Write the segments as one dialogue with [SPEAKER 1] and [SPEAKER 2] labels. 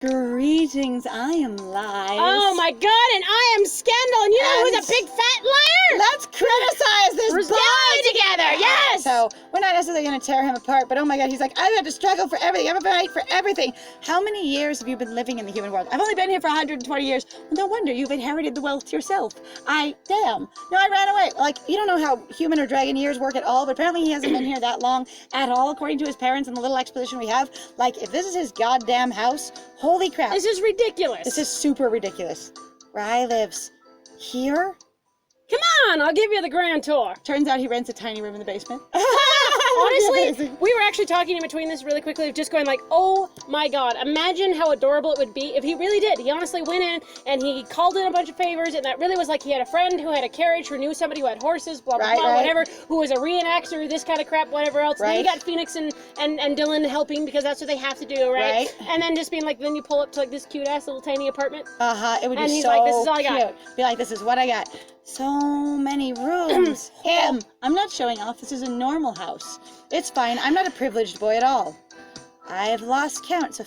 [SPEAKER 1] Greetings, I am Lies.
[SPEAKER 2] Oh my god, and I am Scandal, and you know who's a big fat liar?
[SPEAKER 1] Let's criticize this
[SPEAKER 2] We're
[SPEAKER 1] boy
[SPEAKER 2] together, yes!
[SPEAKER 1] So, we're not necessarily going to tear him apart, but oh my god, he's like, I've had to struggle for everything, I've had to fight for everything. How many years have you been living in the human world? I've only been here for 120 years. Well, no wonder you've inherited the wealth yourself. I ran away. Like, you don't know how human or dragon years work at all, but apparently he hasn't been here that long at all, according to his parents and the little exposition we have. Like, if this is his goddamn house, holy crap.
[SPEAKER 2] This is ridiculous.
[SPEAKER 1] This is super ridiculous. Rye lives here?
[SPEAKER 2] Come on, I'll give you the grand tour.
[SPEAKER 1] Turns out he rents a tiny room in the basement.
[SPEAKER 2] Honestly, we were actually talking in between this really quickly, just going like, oh my god, imagine how adorable it would be if he really did. He honestly went in and he called in a bunch of favors, and that really was like he had a friend who had a carriage, who knew somebody who had horses, blah, blah, blah, whatever, who was a reenactor, this kind of crap, whatever else. Then you got Phoenix and Dylan helping because that's what they have to do, right? And then just being like, then you pull up to like this cute-ass little tiny apartment.
[SPEAKER 1] It would be so cute.
[SPEAKER 2] And he's like, this is all I got.
[SPEAKER 1] Be like, this is what I got. So many rooms. I'm not showing off. This is a normal house. It's fine. I'm not a privileged boy at all. I've lost count.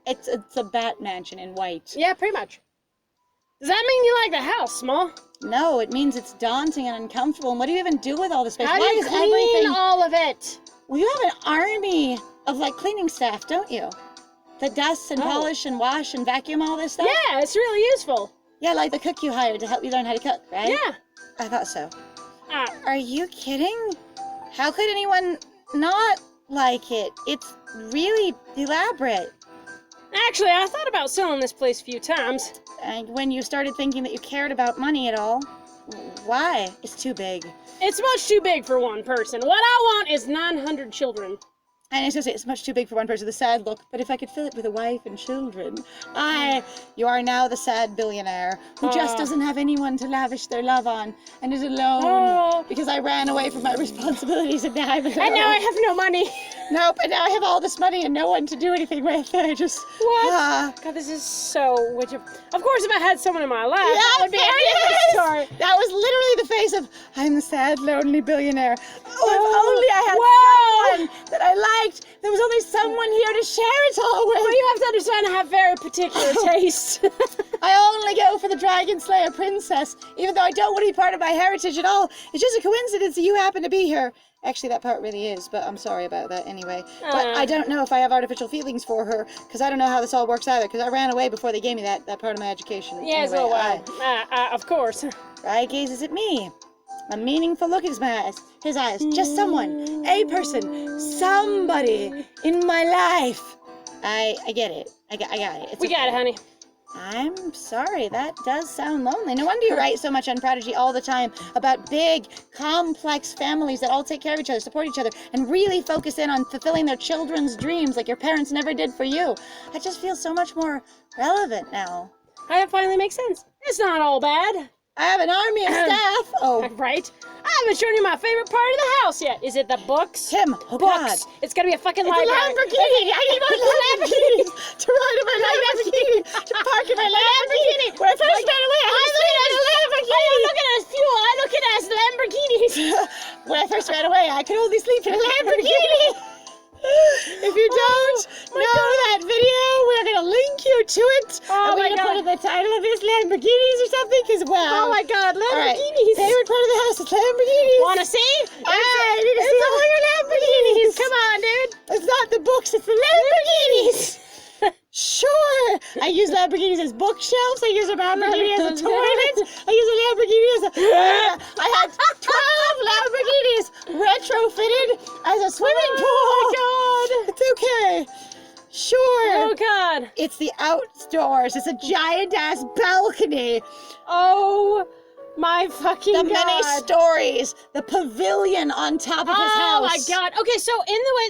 [SPEAKER 1] It's a bat mansion in white.
[SPEAKER 2] Yeah, pretty much. Does that mean you like the house, Smol?
[SPEAKER 1] No, it means it's daunting and uncomfortable. And what do you even do with all this space?
[SPEAKER 2] How do you clean all of it?
[SPEAKER 1] Well, you have an army of like cleaning staff, don't you? That dusts and polish and wash and vacuum all this stuff?
[SPEAKER 2] Yeah, it's really useful.
[SPEAKER 1] Yeah, like the cook you hired to help you learn how to cook, right?
[SPEAKER 2] Yeah.
[SPEAKER 1] I thought so. Are you kidding? How could anyone not like it? It's really elaborate.
[SPEAKER 2] Actually, I thought about selling this place a few times.
[SPEAKER 1] And when you started thinking that you cared about money at all, why? It's too big.
[SPEAKER 2] It's much too big for one person. What I want is 900 children.
[SPEAKER 1] And it's just, it's much too big for one person, the sad look, but if I could fill it with a wife and children, you are now the sad billionaire who just doesn't have anyone to lavish their love on and is alone because I ran away from my responsibilities and now I'm alone.
[SPEAKER 2] And now I have no money.
[SPEAKER 1] Nope, and now I have all this money and no one to do anything with. I just...
[SPEAKER 2] What? God, this is so... Of course, if I had someone in my life, that would be a different story.
[SPEAKER 1] That was literally the face of, I'm the sad, lonely billionaire. Oh, if only I had someone that I liked. There was only someone here to share it all with.
[SPEAKER 2] Well, you have to understand I have very particular taste.
[SPEAKER 1] I only go for the Dragon Slayer princess, even though I don't want to be part of my heritage at all. It's just a coincidence that you happen to be here. Actually, that part really is, but I'm sorry about that anyway. But I don't know if I have artificial feelings for her, because I don't know how this all works either, because I ran away before they gave me that part of my education.
[SPEAKER 2] Yes,
[SPEAKER 1] anyway,
[SPEAKER 2] of course.
[SPEAKER 1] Rye gazes at me. A meaningful look is his eyes. Just someone, a person, somebody in my life. I get it. I got it.
[SPEAKER 2] We got it, honey.
[SPEAKER 1] I'm sorry, that does sound lonely. No wonder you write so much on Prodigy all the time about big, complex families that all take care of each other, support each other, and really focus in on fulfilling their children's dreams like your parents never did for you. I just feel so much more relevant now.
[SPEAKER 2] That finally makes sense. It's not all bad.
[SPEAKER 1] I have an army of staff.
[SPEAKER 2] Right. I haven't shown you my favorite part of the house yet. Is it the books?
[SPEAKER 1] Tim,
[SPEAKER 2] books.
[SPEAKER 1] God.
[SPEAKER 2] It's gotta be a fucking
[SPEAKER 1] It's
[SPEAKER 2] library.
[SPEAKER 1] a Lamborghini. I need more Lamborghinis to ride in my Lamborghini, to park in my Lamborghini. When I first ran away, I look at a Lamborghini.
[SPEAKER 2] I look at it as fuel. I look at it as Lamborghinis.
[SPEAKER 1] When I first ran away, I could only sleep in a Lamborghini. If you don't know that video, we're going to link you to it.
[SPEAKER 2] Oh
[SPEAKER 1] and we're going to put in the title of this Lamborghinis or something, because wow.
[SPEAKER 2] Oh my god, Lamborghinis.
[SPEAKER 1] Right. Favorite part of the house is Lamborghinis.
[SPEAKER 2] Wanna see?
[SPEAKER 1] I need to see all your Lamborghinis.
[SPEAKER 2] Come on, dude.
[SPEAKER 1] It's not the books, it's the Lamborghinis. Sure. I use Lamborghinis as bookshelves. I use a Lamborghini as a toilet. I use a Lamborghini as a... I had 12 Lamborghinis retrofitted as a swimming pool.
[SPEAKER 2] Oh my god.
[SPEAKER 1] It's okay. Sure.
[SPEAKER 2] Oh god.
[SPEAKER 1] It's the outdoors. It's a giant-ass balcony.
[SPEAKER 2] Oh my fucking god.
[SPEAKER 1] The many stories. The pavilion on top of his house.
[SPEAKER 2] Oh my god. Okay,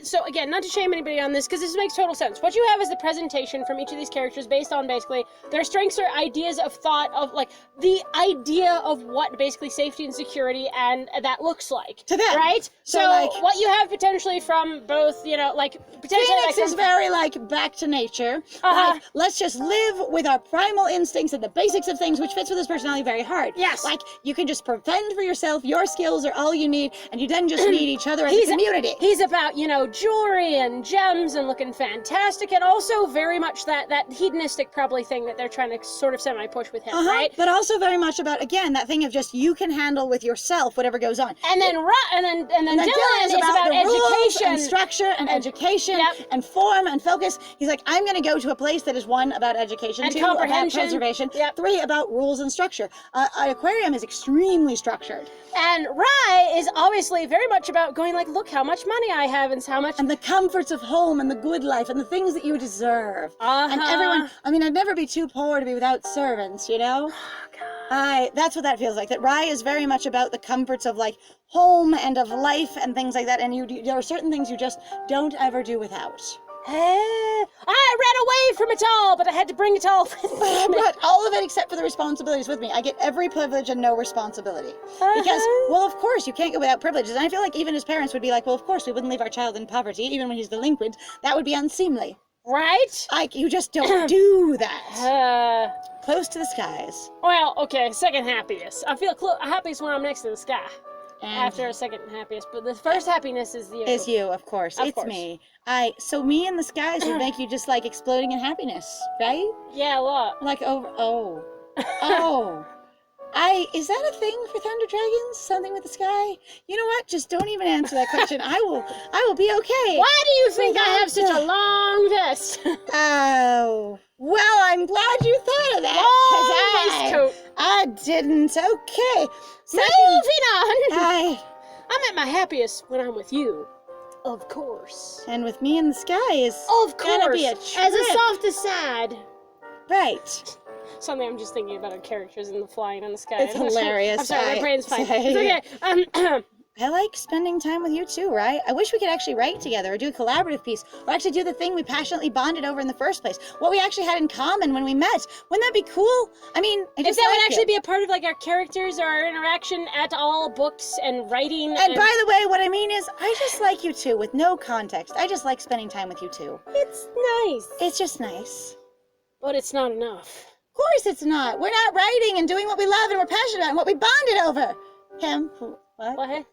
[SPEAKER 2] so again, not to shame anybody on this, because this makes total sense. What you have is the presentation from each of these characters based on basically their strengths or ideas of thought of like the idea of what basically safety and security and that looks like.
[SPEAKER 1] To them.
[SPEAKER 2] Right?
[SPEAKER 1] So like,
[SPEAKER 2] what you have potentially from both, you know, like potentially
[SPEAKER 1] Phoenix is very like back to nature. Like, let's just live with our primal instincts and the basics of things, which fits with his personality very hard.
[SPEAKER 2] Yes.
[SPEAKER 1] Like you can just fend for yourself. Your skills are all you need, and you then just need each other as a community.
[SPEAKER 2] He's about, jewelry and gems and looking fantastic, and also very much that hedonistic probably thing that they're trying to sort of semi-push with him, right?
[SPEAKER 1] But also very much about, again, that thing of just you can handle with yourself whatever goes on.
[SPEAKER 2] And then Dylan is about
[SPEAKER 1] the
[SPEAKER 2] education
[SPEAKER 1] rules and structure and education and form and focus. He's like, I'm going to go to a place that is 1, about education,
[SPEAKER 2] and
[SPEAKER 1] 2, about
[SPEAKER 2] comprehension.
[SPEAKER 1] preservation, 3, about rules and structure. An aquarium is extremely structured.
[SPEAKER 2] And Rye is obviously very much about going like, look how much money I have and how much...
[SPEAKER 1] And the comforts of home and the good life and the things that you deserve. And everyone, I'd never be too poor to be without servants, you know? That's what that feels like. That Rye is very much about the comforts of like home and of life and things like that. And there are certain things you just don't ever do without.
[SPEAKER 2] I ran away from it all, but I had to bring it all with me.
[SPEAKER 1] I brought all of it except for the responsibilities with me. I get every privilege and no responsibility. Because, well, of course, you can't go without privileges. And I feel like even his parents would be like, well, of course, we wouldn't leave our child in poverty, even when he's delinquent. That would be unseemly.
[SPEAKER 2] Right?
[SPEAKER 1] You just don't do that. Close to the skies.
[SPEAKER 2] Well, okay, second happiest. I feel happiest when I'm next to the sky.
[SPEAKER 1] And
[SPEAKER 2] after a second happiest, but the first happiness is you.
[SPEAKER 1] Is you, of course. It's me. So me in the skies would make you just like exploding in happiness, right?
[SPEAKER 2] Yeah, a lot.
[SPEAKER 1] Like is that a thing for thunder dragons? Something with the sky? You know what? Just don't even answer that question. I will be okay.
[SPEAKER 2] Why do you think I have such a long vest?
[SPEAKER 1] Oh. Well, I'm glad you thought of that.
[SPEAKER 2] Long waistcoat.
[SPEAKER 1] I didn't. Okay.
[SPEAKER 2] Moving on.
[SPEAKER 1] I'm
[SPEAKER 2] at my happiest when I'm with you. Of course.
[SPEAKER 1] And with me in the sky is
[SPEAKER 2] gonna
[SPEAKER 1] be a trip.
[SPEAKER 2] As a soft aside.
[SPEAKER 1] Right.
[SPEAKER 2] Something I'm just thinking about our characters in the flying in the sky.
[SPEAKER 1] It's hilarious.
[SPEAKER 2] I'm sorry, my brain's fine. It's okay.
[SPEAKER 1] I like spending time with you too, right? I wish we could actually write together or do a collaborative piece or actually do the thing we passionately bonded over in the first place. What we actually had in common when we met. Wouldn't that be cool? I mean,
[SPEAKER 2] if that would actually be a part of like our characters or our interaction at all, books and writing.
[SPEAKER 1] And by the way, what I mean is I just like you too with no context. I just like spending time with you too.
[SPEAKER 2] It's nice.
[SPEAKER 1] It's just nice.
[SPEAKER 2] But it's not enough.
[SPEAKER 1] Of course it's not. We're not writing and doing what we love and we're passionate about and what we bonded over. What?
[SPEAKER 2] What?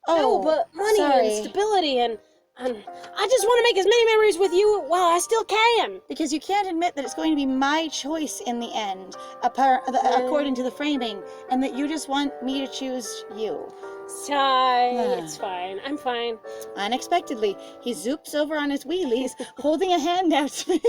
[SPEAKER 1] Oh,
[SPEAKER 2] no, but money and stability and I just want to make as many memories with you while I still can.
[SPEAKER 1] Because you can't admit that it's going to be my choice in the end, according to the framing, and that you just want me to choose you.
[SPEAKER 2] Sigh. It's fine. I'm fine.
[SPEAKER 1] Unexpectedly, he zoops over on his wheelies, holding a hand out to me.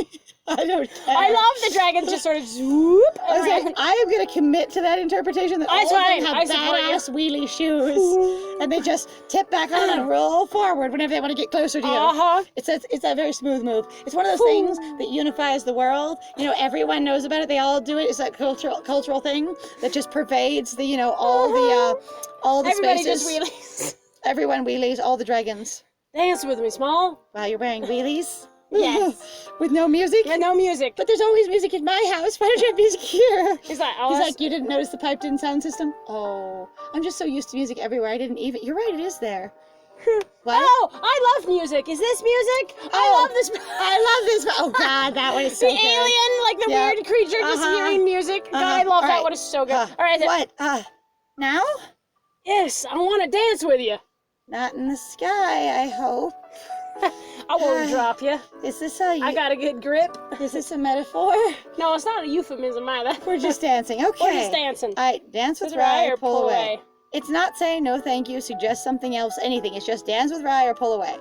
[SPEAKER 1] I don't care.
[SPEAKER 2] I love the dragons just sort of zoop.
[SPEAKER 1] I was like, I am going to commit to that interpretation that all of them have badass wheelie shoes, and they just tip back on and roll forward whenever they want to get closer to you. It's a very smooth move. It's one of those things that unifies the world. You know, everyone knows about it. They all do it. It's a cultural thing that just pervades the, all the
[SPEAKER 2] Everybody
[SPEAKER 1] spaces.
[SPEAKER 2] just wheelies.
[SPEAKER 1] Everyone wheelies, all the dragons.
[SPEAKER 2] Dance with me, Smol.
[SPEAKER 1] Wow, you're wearing wheelies?
[SPEAKER 2] Yes.
[SPEAKER 1] With no music?
[SPEAKER 2] Yeah, no music.
[SPEAKER 1] But there's always music in my house. Why don't you have music here?
[SPEAKER 2] He's like,
[SPEAKER 1] you didn't notice the piped-in sound system? Oh, I'm just so used to music everywhere. I didn't even. You're right, it is there. What?
[SPEAKER 2] Oh, I love music. Is this music? I love this.
[SPEAKER 1] Oh God, that one is so
[SPEAKER 2] good. The alien, like the weird creature, just hearing music. God, I love that one. It's so good. All right.
[SPEAKER 1] What? Now?
[SPEAKER 2] Yes, I want to dance with you.
[SPEAKER 1] Not in the sky, I hope.
[SPEAKER 2] I won't drop you.
[SPEAKER 1] Is this
[SPEAKER 2] I got a good grip.
[SPEAKER 1] Is this a metaphor?
[SPEAKER 2] No, it's not a euphemism either.
[SPEAKER 1] We're just dancing. Okay.
[SPEAKER 2] We're just dancing.
[SPEAKER 1] All right, dance with Rye or pull away. It's not saying no thank you, suggest something else, anything. It's just dance with Rye or pull away.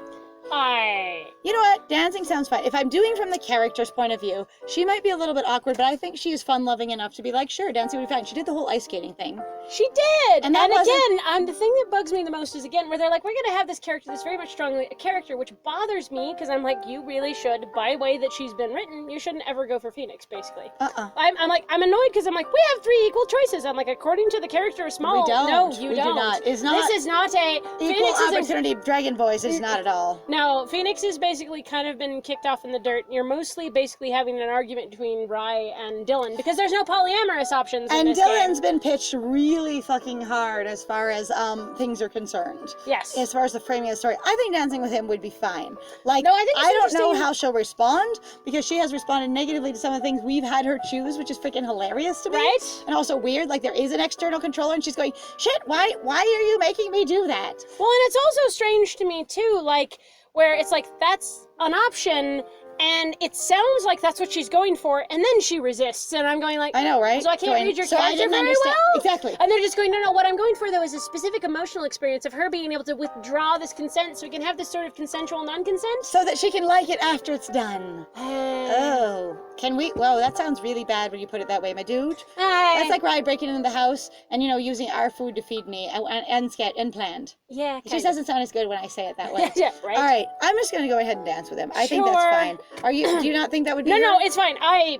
[SPEAKER 1] You know what? Dancing sounds fine. If I'm doing from the character's point of view, she might be a little bit awkward, but I think she is fun-loving enough to be like, sure, dancing would be fine. She did the whole ice skating thing.
[SPEAKER 2] She did!
[SPEAKER 1] And
[SPEAKER 2] again, the thing that bugs me the most is, again, where they're like, we're going to have this character that's very much strongly a character, which bothers me, because I'm like, you really should, by way that she's been written, you shouldn't ever go for Phoenix, basically. I'm like, I'm annoyed because I'm like, we have 3 equal choices. I'm like, according to the character of Smol,
[SPEAKER 1] we don't.
[SPEAKER 2] No, you
[SPEAKER 1] we
[SPEAKER 2] don't.
[SPEAKER 1] Do not. It's not.
[SPEAKER 2] This is not a...
[SPEAKER 1] Equal opportunity dragon voice is not at all.
[SPEAKER 2] No, know, Phoenix has basically kind of been kicked off in the dirt. You're mostly basically having an argument between Rye and Dylan because there's no polyamorous options in
[SPEAKER 1] And
[SPEAKER 2] this
[SPEAKER 1] Dylan's
[SPEAKER 2] game.
[SPEAKER 1] been pitched really fucking hard as far as things are concerned.
[SPEAKER 2] Yes.
[SPEAKER 1] As far as the framing of the story, I think dancing with him would be fine. Like,
[SPEAKER 2] No, I think it's
[SPEAKER 1] I don't know
[SPEAKER 2] interesting-
[SPEAKER 1] how she'll respond because she has responded negatively to some of the things we've had her choose, which is freaking hilarious to me.
[SPEAKER 2] Right?
[SPEAKER 1] And also weird. Like, there is an external controller, and she's going, "Shit, why are you making me do that?"
[SPEAKER 2] Well, and it's also strange to me too, like, where it's like, that's an option, and it sounds like that's what she's going for, and then she resists, and I'm going like,
[SPEAKER 1] I know, right?
[SPEAKER 2] so I can't read your
[SPEAKER 1] so I
[SPEAKER 2] character
[SPEAKER 1] didn't
[SPEAKER 2] very
[SPEAKER 1] understand.
[SPEAKER 2] well?
[SPEAKER 1] Exactly.
[SPEAKER 2] And they're just going, no, what I'm going for, though, is a specific emotional experience of her being able to withdraw this consent so we can have this sort of consensual non-consent.
[SPEAKER 1] So that she can like it after it's done. Oh, can we? Whoa, that sounds really bad when you put it that way, my dude. That's like Rye breaking into the house and, using our food to feed me and planned.
[SPEAKER 2] Yeah,
[SPEAKER 1] It just doesn't sound as good when I say it that way.
[SPEAKER 2] Yeah, right?
[SPEAKER 1] All right, I'm just going to go ahead and dance with him. I think that's
[SPEAKER 2] Sure.
[SPEAKER 1] fine. Do you not think that would be
[SPEAKER 2] No,
[SPEAKER 1] her?
[SPEAKER 2] it's fine. I'm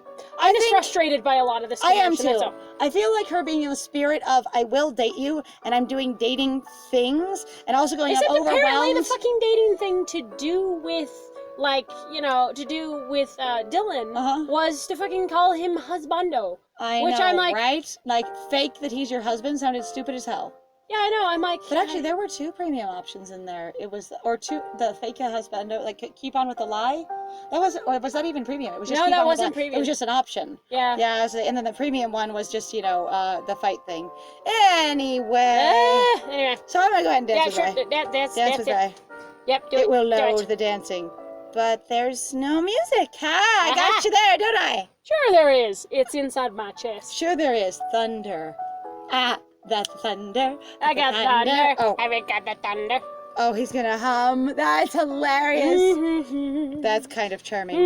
[SPEAKER 2] just
[SPEAKER 1] think-
[SPEAKER 2] frustrated by a lot of this.
[SPEAKER 1] I am
[SPEAKER 2] situation, that's
[SPEAKER 1] too.
[SPEAKER 2] all.
[SPEAKER 1] I feel like her being in the spirit of I will date you and I'm doing dating things and also going
[SPEAKER 2] Except
[SPEAKER 1] I'm
[SPEAKER 2] apparently
[SPEAKER 1] overwhelmed.
[SPEAKER 2] the fucking dating thing to do with, like, Dylan
[SPEAKER 1] Uh-huh.
[SPEAKER 2] was to fucking call him husbando.
[SPEAKER 1] I
[SPEAKER 2] which
[SPEAKER 1] know,
[SPEAKER 2] I'm like-
[SPEAKER 1] right? Like fake that he's your husband sounded stupid as hell.
[SPEAKER 2] Yeah, I know. I'm like,
[SPEAKER 1] But actually, there were 2 premium options in there. It was, the fake husband, like keep on with the lie. That wasn't, or was that even premium? It was just
[SPEAKER 2] No,
[SPEAKER 1] keep
[SPEAKER 2] that
[SPEAKER 1] on with
[SPEAKER 2] wasn't
[SPEAKER 1] the lie.
[SPEAKER 2] premium.
[SPEAKER 1] It was just an option.
[SPEAKER 2] yeah.
[SPEAKER 1] Yeah, and then the premium one was just, the fight thing. Anyway.
[SPEAKER 2] Anyway.
[SPEAKER 1] So I'm gonna go ahead and
[SPEAKER 2] Yeah,
[SPEAKER 1] dance
[SPEAKER 2] sure.
[SPEAKER 1] with Ray.
[SPEAKER 2] That's
[SPEAKER 1] Dance with
[SPEAKER 2] it.
[SPEAKER 1] Ray.
[SPEAKER 2] Yep, do
[SPEAKER 1] It will
[SPEAKER 2] do
[SPEAKER 1] load
[SPEAKER 2] it.
[SPEAKER 1] the dancing. But there's no music. Ha! I got
[SPEAKER 2] Aha.
[SPEAKER 1] you there, don't I?
[SPEAKER 2] Sure there is. It's inside my chest.
[SPEAKER 1] Sure there is. Thunder. Ah, that thunder.
[SPEAKER 2] I got thunder.
[SPEAKER 1] Oh.
[SPEAKER 2] I got the thunder.
[SPEAKER 1] Oh, he's gonna hum. That's hilarious.
[SPEAKER 2] Mm-hmm.
[SPEAKER 1] That's kind of charming.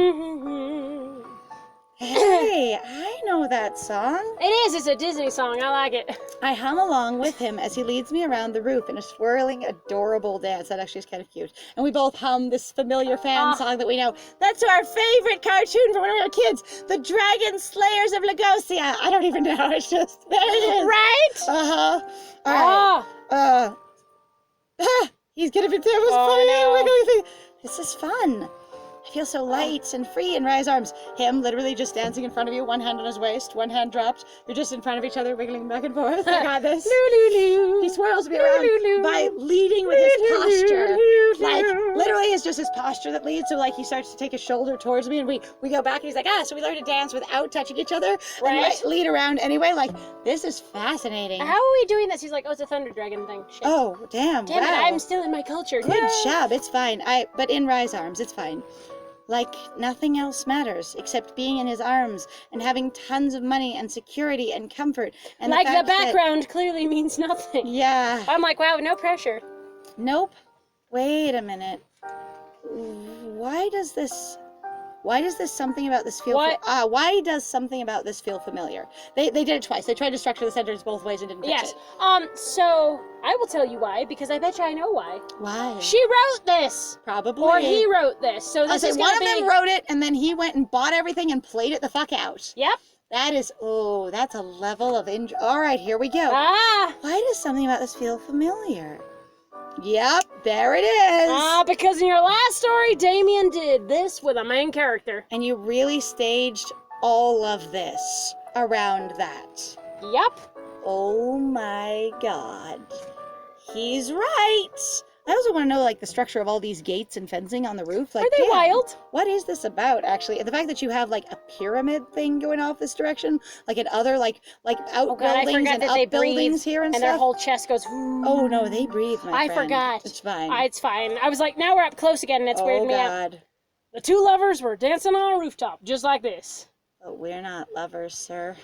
[SPEAKER 1] Hey, I know that song.
[SPEAKER 2] It is. It's a Disney song. I like it.
[SPEAKER 1] I hum along with him as he leads me around the roof in a swirling, adorable dance. That actually is kind of cute. And we both hum this familiar fan song that we know. That's our favorite cartoon from when we were kids. The Dragon Slayers of Lagosia. I don't even know. It's just, there it is.
[SPEAKER 2] Right?
[SPEAKER 1] Uh-huh. All right. He's gonna be there. Was
[SPEAKER 2] Oh,
[SPEAKER 1] funny.
[SPEAKER 2] no.
[SPEAKER 1] Wiggly thing. This is fun. I feel so light and free in Rye's arms. Him literally just dancing in front of you, one hand on his waist, one hand dropped. You're just in front of each other, wiggling back and forth. I got this. He swirls me around by leading with his posture. Like, literally, it's just his posture that leads. So, like, he starts to take his shoulder towards me, and we go back, and he's like, so we learn to dance without touching each other.
[SPEAKER 2] Right.
[SPEAKER 1] And lead around anyway. Like, this is fascinating.
[SPEAKER 2] How are we doing this? He's like, it's a Thunder Dragon thing. Shit.
[SPEAKER 1] Oh, damn.
[SPEAKER 2] Damn
[SPEAKER 1] wow.
[SPEAKER 2] it, I'm still in my culture.
[SPEAKER 1] Good
[SPEAKER 2] No.
[SPEAKER 1] job. It's fine. But in Rye's arms, it's fine. Like nothing else matters except being in his arms and having tons of money and security and comfort. And
[SPEAKER 2] Like the
[SPEAKER 1] fact that-
[SPEAKER 2] background clearly means nothing.
[SPEAKER 1] Yeah.
[SPEAKER 2] I'm like, wow, no pressure.
[SPEAKER 1] Nope. Wait a minute. Why does something about this feel?
[SPEAKER 2] What?
[SPEAKER 1] Why does something about this feel familiar? They did it twice. They tried to structure the sentence both ways and didn't fix
[SPEAKER 2] Yes.
[SPEAKER 1] it.
[SPEAKER 2] So I will tell you why, because I bet you I know why.
[SPEAKER 1] Why?
[SPEAKER 2] She wrote this.
[SPEAKER 1] Probably.
[SPEAKER 2] Or he wrote this. So
[SPEAKER 1] I
[SPEAKER 2] this
[SPEAKER 1] say
[SPEAKER 2] is
[SPEAKER 1] one
[SPEAKER 2] gonna
[SPEAKER 1] of
[SPEAKER 2] be.
[SPEAKER 1] them wrote it and then he went and bought everything and played it the fuck out.
[SPEAKER 2] Yep.
[SPEAKER 1] That is, that's a level of all right, here we go.
[SPEAKER 2] Ah.
[SPEAKER 1] Why does something about this feel familiar? Yep, there it is.
[SPEAKER 2] Because in your last story, Damien did this with a main character.
[SPEAKER 1] And you really staged all of this around that.
[SPEAKER 2] Yep.
[SPEAKER 1] Oh my god. He's right. I also want to know, like, the structure of all these gates and fencing on the roof. Like,
[SPEAKER 2] Are they
[SPEAKER 1] damn,
[SPEAKER 2] wild?
[SPEAKER 1] What is this about, actually? And the fact that you have, like, a pyramid thing going off this direction, like, in other, like
[SPEAKER 2] Oh god, I
[SPEAKER 1] outbuildings
[SPEAKER 2] forgot
[SPEAKER 1] and
[SPEAKER 2] that they breathe,
[SPEAKER 1] upbuildings here and
[SPEAKER 2] and
[SPEAKER 1] stuff.
[SPEAKER 2] their whole chest goes.
[SPEAKER 1] Oh, no, they breathe, my
[SPEAKER 2] I
[SPEAKER 1] friend.
[SPEAKER 2] forgot.
[SPEAKER 1] It's fine.
[SPEAKER 2] It's fine. I was like, now we're up close again, and it's weirding me out.
[SPEAKER 1] God.
[SPEAKER 2] The two lovers were dancing on a rooftop, just like this.
[SPEAKER 1] But we're not lovers, sir.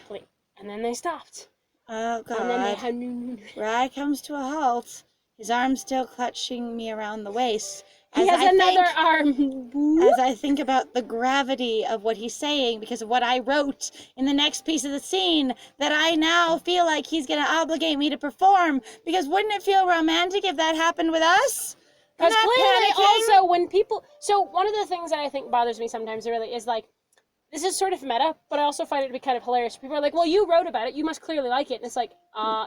[SPEAKER 2] And then they stopped.
[SPEAKER 1] Oh, God.
[SPEAKER 2] And then they had.
[SPEAKER 1] Rye comes to a halt, his arm still clutching me around the waist.
[SPEAKER 2] He has another arm.
[SPEAKER 1] As I think about the gravity of what he's saying because of what I wrote in the next piece of the scene, that I now feel like he's going to obligate me to perform. Because wouldn't it feel romantic if that happened with us? I'm
[SPEAKER 2] Because
[SPEAKER 1] not
[SPEAKER 2] clearly,
[SPEAKER 1] panicking.
[SPEAKER 2] also, when people. So, one of the things that I think bothers me sometimes, really, is like, this is sort of meta, but I also find it to be kind of hilarious. People are like, well, you wrote about it, you must clearly like it. And it's like,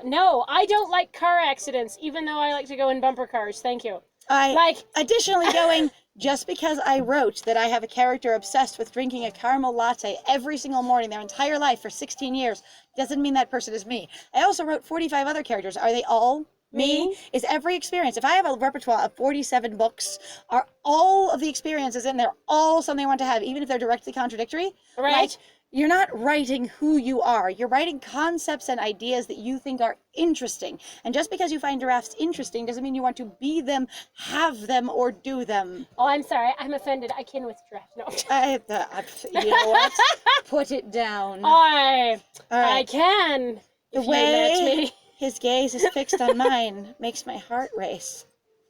[SPEAKER 2] no, I don't like car accidents, even though I like to go in bumper cars. Thank you.
[SPEAKER 1] Like, additionally going, just because I wrote that I have a character obsessed with drinking a caramel latte every single morning their entire life for 16 years doesn't mean that person is me. I also wrote 45 other characters. Are they all me? Is every experience, if I have a repertoire of 47 books, are all of the experiences in there all something I want to have, even if they're directly contradictory?
[SPEAKER 2] Right.
[SPEAKER 1] Like, you're not writing who you are. You're writing concepts and ideas that you think are interesting. And just because you find drafts interesting doesn't mean you want to be them, have them, or do them.
[SPEAKER 2] Oh, I'm sorry. I'm offended. I can withdraw. No.
[SPEAKER 1] You know what? Put it down.
[SPEAKER 2] I
[SPEAKER 1] right.
[SPEAKER 2] can.
[SPEAKER 1] The
[SPEAKER 2] If you let me.
[SPEAKER 1] way his gaze is fixed on mine makes my heart race.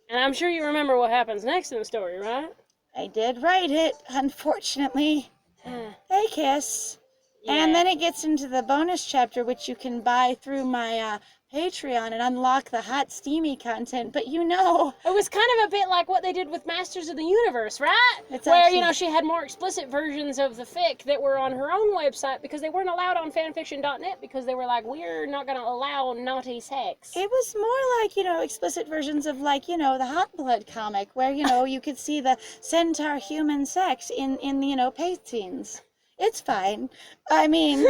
[SPEAKER 2] And I'm sure you remember what happens next in the story, right?
[SPEAKER 1] I did write it, unfortunately. They kiss.
[SPEAKER 2] Yeah.
[SPEAKER 1] And then it gets into the bonus chapter, which you can buy through my Patreon and unlock the hot, steamy content. But you know,
[SPEAKER 2] It was kind of a bit like what they did with Masters of the Universe, right?
[SPEAKER 1] It's
[SPEAKER 2] Where,
[SPEAKER 1] actually-
[SPEAKER 2] you know, she had more explicit versions of the fic that were on her own website because they weren't allowed on fanfiction.net because they were like, we're not going to allow naughty sex.
[SPEAKER 1] it was more like, you know, explicit versions of, like, you know, the Hot Blood comic, where, you know, you could see the centaur human sex in you know, paid scenes. It's fine. I mean,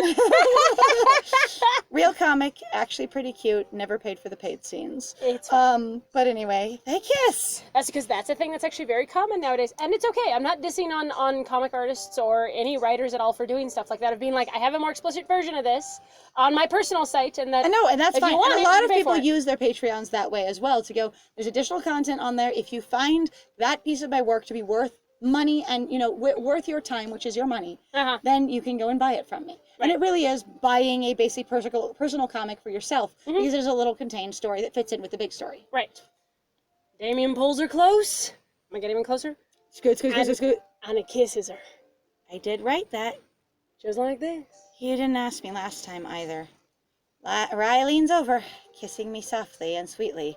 [SPEAKER 1] real comic, actually pretty cute. Never paid for the paid scenes.
[SPEAKER 2] It's
[SPEAKER 1] But anyway, they kiss.
[SPEAKER 2] That's because that's a thing that's actually very common nowadays. And it's okay. I'm not dissing on comic artists or any writers at all for doing stuff like that, of being like, I have a more explicit version of this on my personal site, and that
[SPEAKER 1] I know, and that's
[SPEAKER 2] if you
[SPEAKER 1] fine.
[SPEAKER 2] want
[SPEAKER 1] And a
[SPEAKER 2] it,
[SPEAKER 1] lot
[SPEAKER 2] you
[SPEAKER 1] of
[SPEAKER 2] pay
[SPEAKER 1] people
[SPEAKER 2] for it.
[SPEAKER 1] use their Patreons that way as well, to go, there's additional content on there. If you find that piece of my work to be worth money and, you know, worth your time, which is your money, then you can go and buy it from me. And it really is buying a basic personal comic for yourself, because there's a little contained story that fits in with the big story.
[SPEAKER 2] Right. Damien pulls her close. Am I getting even closer?
[SPEAKER 1] Scoot, scoot, scoot, scoot.
[SPEAKER 2] And it kisses her.
[SPEAKER 1] I did write that.
[SPEAKER 2] Just like this.
[SPEAKER 1] You didn't ask me last time either. Rye leans over, kissing me softly and sweetly.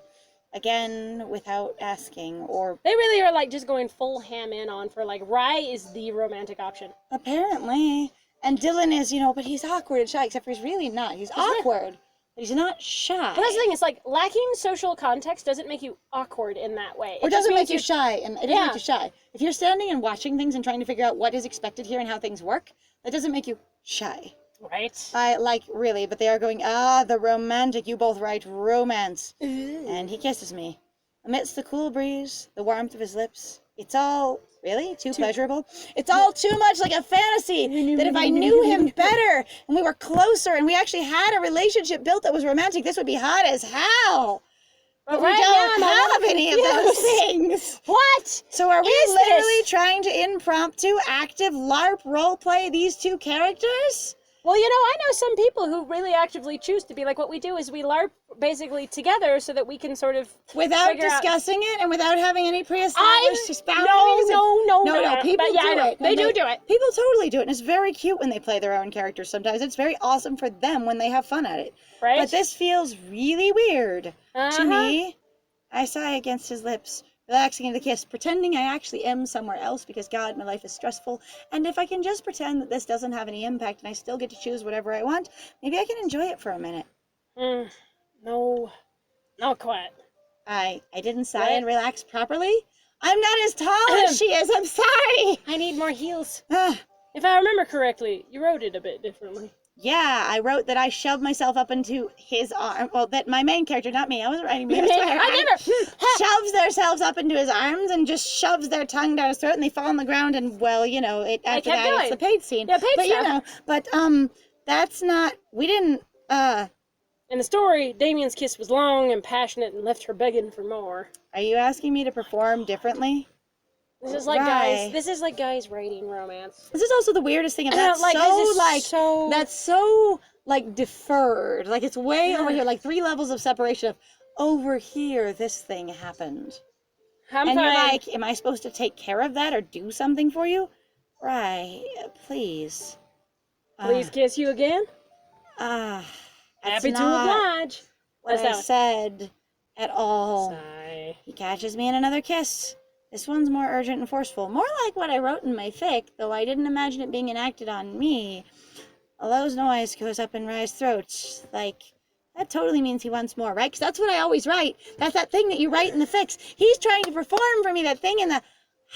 [SPEAKER 1] Again, without asking, or...
[SPEAKER 2] They really are like just going full ham in on for like, Rye is the romantic option.
[SPEAKER 1] Apparently. And Dylan is, you know, but he's awkward and shy, except for he's really not. He's awkward, but he's not shy.
[SPEAKER 2] But that's the thing, it's like lacking social context doesn't make you awkward in that way.
[SPEAKER 1] Or doesn't make you shy, and it doesn't make you shy. If you're standing and watching things and trying to figure out what is expected here and how things work, that doesn't make you shy.
[SPEAKER 2] Right.
[SPEAKER 1] I like, really, but they are going, the romantic, you both write romance. And he kisses me. Amidst the cool breeze, the warmth of his lips, it's all, really, too pleasurable? It's all too much like a fantasy, that if I knew him better, and we were closer, and we actually had a relationship built that was romantic, this would be hot as hell. But we don't have any of those things.
[SPEAKER 2] What?
[SPEAKER 1] So are we
[SPEAKER 2] is
[SPEAKER 1] literally
[SPEAKER 2] this?
[SPEAKER 1] trying to impromptu, active LARP roleplay these two characters?
[SPEAKER 2] Well, you know, I know some people who really actively choose to be like, what we do is we LARP basically together so that we can sort of
[SPEAKER 1] Without
[SPEAKER 2] figure out-
[SPEAKER 1] discussing it and without having any pre-established boundaries?
[SPEAKER 2] No,
[SPEAKER 1] people
[SPEAKER 2] but yeah, I
[SPEAKER 1] do
[SPEAKER 2] know.
[SPEAKER 1] it.
[SPEAKER 2] They do it.
[SPEAKER 1] People totally do it, and it's very cute when they play their own characters sometimes. It's very awesome for them when they have fun at it.
[SPEAKER 2] Right?
[SPEAKER 1] But this feels really weird to me. I sigh against his lips, relaxing into the kiss, pretending I actually am somewhere else because, God, my life is stressful. And if I can just pretend that this doesn't have any impact and I still get to choose whatever I want, maybe I can enjoy it for a minute.
[SPEAKER 2] No, not quite.
[SPEAKER 1] I didn't sigh and relax properly. I'm not as tall as she is. I'm sorry.
[SPEAKER 2] I need more heels.
[SPEAKER 1] Ah,
[SPEAKER 2] If I remember correctly, you wrote it a bit differently.
[SPEAKER 1] yeah, I wrote that I shoved myself up into his arm. Well, that my main character, not me. I wasn't writing me. I shoves themselves up into his arms and just shoves their tongue down his throat, and they fall on the ground. And well, you know, after that, it's the paid scene.
[SPEAKER 2] Yeah, paid
[SPEAKER 1] but
[SPEAKER 2] stuff.
[SPEAKER 1] you know, but that's not. We didn't.
[SPEAKER 2] In the story, Damien's kiss was long and passionate and left her begging for more.
[SPEAKER 1] Are you asking me to perform differently?
[SPEAKER 2] This is like
[SPEAKER 1] Right.
[SPEAKER 2] guys writing romance.
[SPEAKER 1] This is also the weirdest thing. That's
[SPEAKER 2] Like,
[SPEAKER 1] so
[SPEAKER 2] this is
[SPEAKER 1] like
[SPEAKER 2] so-
[SPEAKER 1] that's so like deferred. Like it's way over here, like 3 levels of separation of over here this thing happened.
[SPEAKER 2] I'm
[SPEAKER 1] And
[SPEAKER 2] fine.
[SPEAKER 1] you're like, am I supposed to take care of that or do something for you? Right, please.
[SPEAKER 2] Please kiss you again?
[SPEAKER 1] That's
[SPEAKER 2] Happy to
[SPEAKER 1] not
[SPEAKER 2] oblige.
[SPEAKER 1] what
[SPEAKER 2] That's
[SPEAKER 1] I said at all.
[SPEAKER 2] Sigh.
[SPEAKER 1] He catches me in another kiss. This one's more urgent and forceful. More like what I wrote in my fic, though I didn't imagine it being enacted on me. A low's noise goes up in Rye's throat. Like, that totally means he wants more, right? Because that's what I always write. That's that thing that you write in the fics. He's trying to perform for me, that thing in the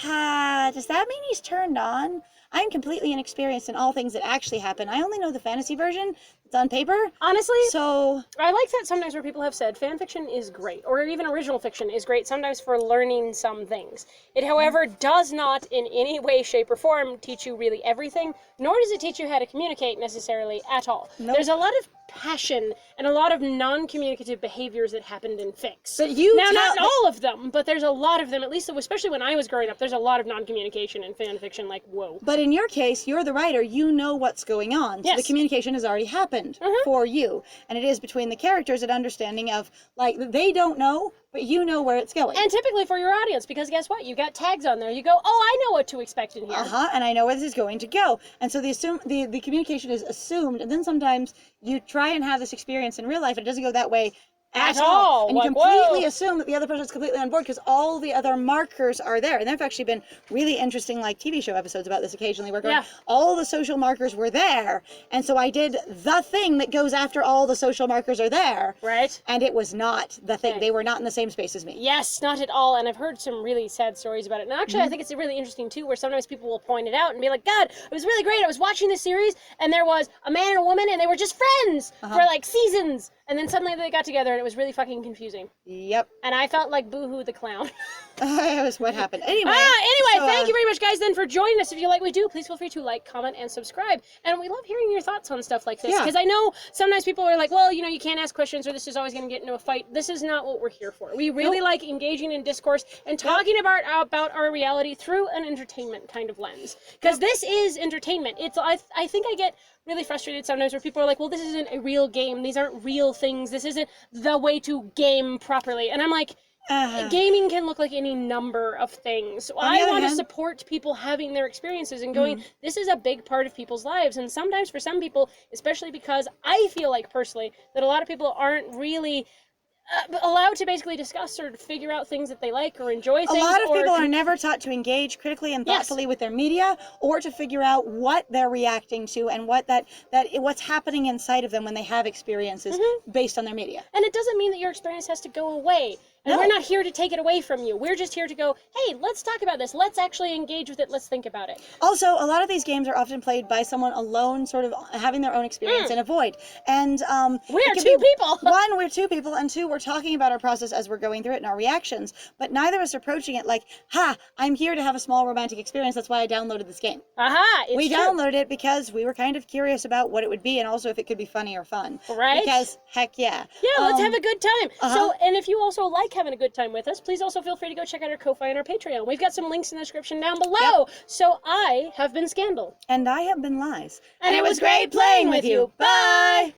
[SPEAKER 1] Does that mean he's turned on? I'm completely inexperienced in all things that actually happen. I only know the fantasy version. It's on paper.
[SPEAKER 2] Honestly,
[SPEAKER 1] So
[SPEAKER 2] I like that sometimes where people have said fan fiction is great, or even original fiction is great sometimes for learning some things. It, however, does not in any way, shape, or form teach you really everything, nor does it teach you how to communicate necessarily at all.
[SPEAKER 1] Nope.
[SPEAKER 2] There's a lot of passion and a lot of non-communicative behaviors that happened in fics.
[SPEAKER 1] But you
[SPEAKER 2] now,
[SPEAKER 1] tell-
[SPEAKER 2] not all of them, but there's a lot of them, at least especially when I was growing up, there's a lot of non-communication in fan fiction, like, whoa.
[SPEAKER 1] But in your case, you're the writer. You know what's going on. So
[SPEAKER 2] Yes.
[SPEAKER 1] the communication has already happened for you. And it is between the characters an understanding of, like, they don't know, but you know where it's going.
[SPEAKER 2] And typically for your audience, because guess what? You got tags on there. You go, oh, I know what to expect in here.
[SPEAKER 1] And I know where this is going to go. And so the communication is assumed, and then sometimes you try and have this experience in real life, and it doesn't go that way at all. And you
[SPEAKER 2] Like,
[SPEAKER 1] completely
[SPEAKER 2] whoa.
[SPEAKER 1] assume that the other person's completely on board because all the other markers are there. And there have actually been really interesting, like, TV show episodes about this occasionally where going, all the social markers were there. And so I did the thing that goes after all the social markers are there.
[SPEAKER 2] Right.
[SPEAKER 1] And it was not the thing.
[SPEAKER 2] Okay.
[SPEAKER 1] They were not in the same space as me.
[SPEAKER 2] Yes, not at all. And I've heard some really sad stories about it. And actually, I think it's really interesting, too, where sometimes people will point it out and be like, God, it was really great. I was watching this series, and there was a man and a woman, and they were just friends for, like, seasons. And then suddenly they got together, and it was really fucking confusing.
[SPEAKER 1] Yep.
[SPEAKER 2] And I felt like Boo-hoo the clown.
[SPEAKER 1] That was what happened. Anyway.
[SPEAKER 2] Anyway, thank you very much, guys, then, for joining us. If you like what we do, please feel free to like, comment, and subscribe. And we love hearing your thoughts on stuff like this.
[SPEAKER 1] Yeah.
[SPEAKER 2] Because I know sometimes people are like, well, you know, you can't ask questions, or this is always going to get into a fight. This is not what we're here for. We really like engaging in discourse and talking about our reality through an entertainment kind of lens. Because this is entertainment. I think I get really frustrated sometimes where people are like, well, this isn't a real game. These aren't real things. This isn't the way to game properly. And I'm like, gaming can look like any number of things. So I want to support people having their experiences and going, this is a big part of people's lives. And sometimes for some people, especially because I feel like personally that a lot of people aren't really allowed to basically discuss or figure out things that they like or enjoy things.
[SPEAKER 1] A lot of people are never taught to engage critically and thoughtfully with their media, or to figure out what they're reacting to and what's happening inside of them when they have experiences based on their media.
[SPEAKER 2] And it doesn't mean that your experience has to go away. And we're not here to take it away from you. We're just here to go, hey, let's talk about this. Let's actually engage with it. Let's think about it.
[SPEAKER 1] Also, a lot of these games are often played by someone alone, sort of having their own experience in a void. And
[SPEAKER 2] we're two people.
[SPEAKER 1] One, we're two people, and two, we're talking about our process as we're going through it and our reactions. But neither of us are approaching it like, I'm here to have a small romantic experience. That's why I downloaded this game. We downloaded it because we were kind of curious about what it would be, and also if it could be funny or fun.
[SPEAKER 2] Right?
[SPEAKER 1] Because heck yeah.
[SPEAKER 2] Yeah, let's have a good time. So, and if you also like having a good time with us, please also feel free to go check out our Ko-Fi and our Patreon. We've got some links in the description down below. So I have been Scandal.
[SPEAKER 1] And I have been Lies.
[SPEAKER 2] And it was great playing with you.
[SPEAKER 1] Bye!